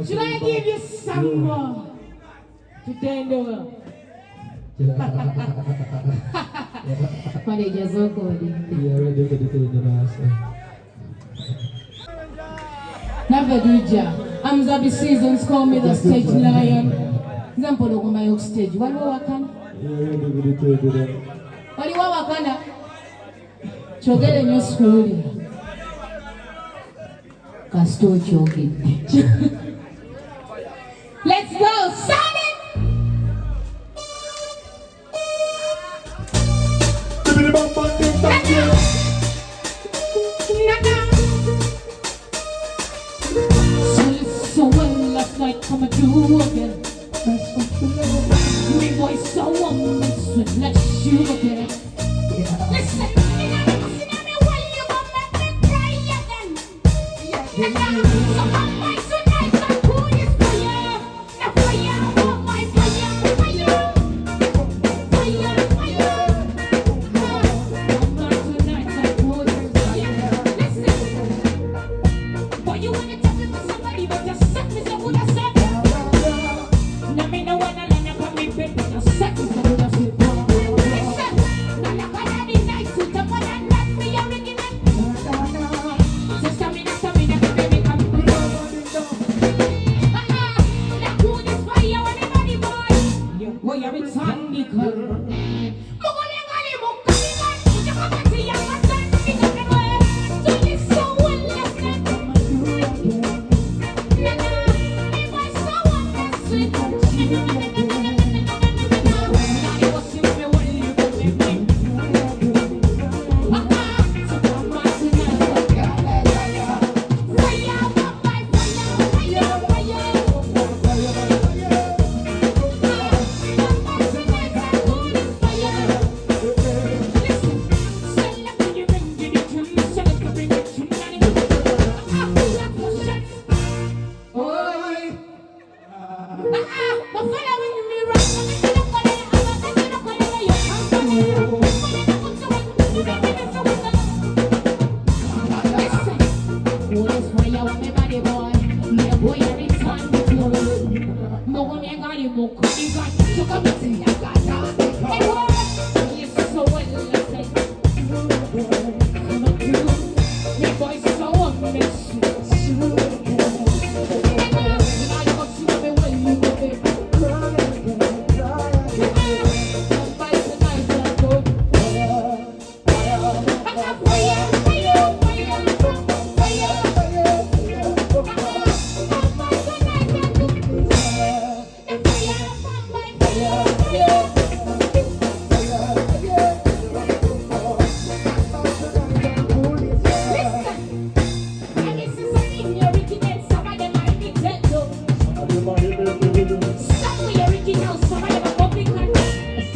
Should I give you some more to Endongo? Manager Zokodi. Never do ja. I'm Zaby Sizzonz, call me the stage lion. Zampolo kwa my stage. Wali wakana? Wali wakana? Chogele nyo skuli. Kasto chogi. Let's go, son it! So well last night, come and do again. Me voice so warm, sweet, let's shoot again. Listen, when you go make me cry again. So my voice tonight, I'm cool as fire. The fire, oh my fire, fire. Fire, fire. Tonight, I'm cool as fire. Listen, boy, you wanna talk to somebody, but just set me so good as that. Now me no wanna learn about me, baby, just set me so good as that. Listen, now look at the night, so the one and that me a ringing it. So stamina, baby, come on. That cool is fire, anybody boy. Boy, you're in Sandy, girl.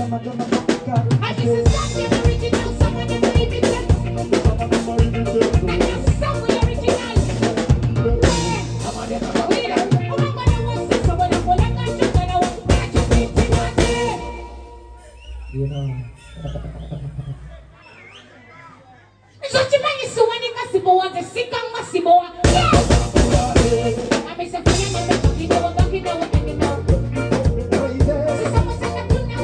And this is not the original song, I never leave it yet. And this song is original. Wait, I'm gonna watch this, I'm gonna pull a gun, I'm gonna watch this. You know. Sochimanyi siwanika sibowa ze sikanga sibowa. Amesa fanya na kidogo kidogo kidogo. Sasa msaka tuna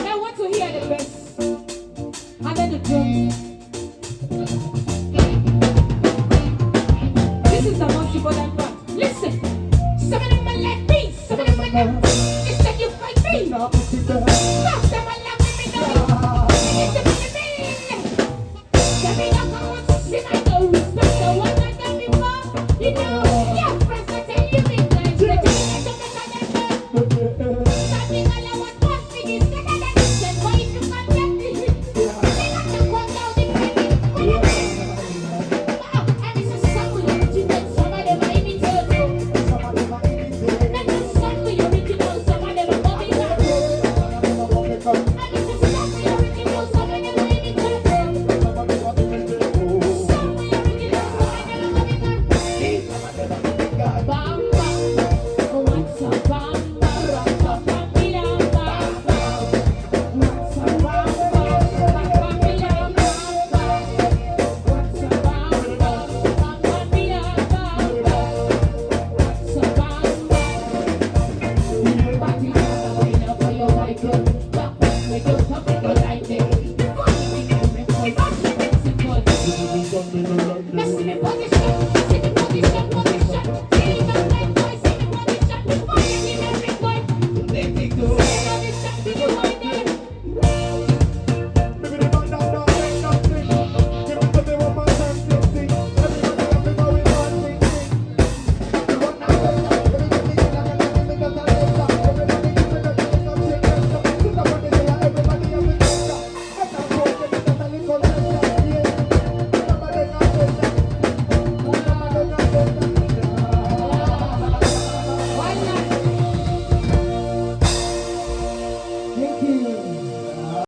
I want to hear the best. And then the drums.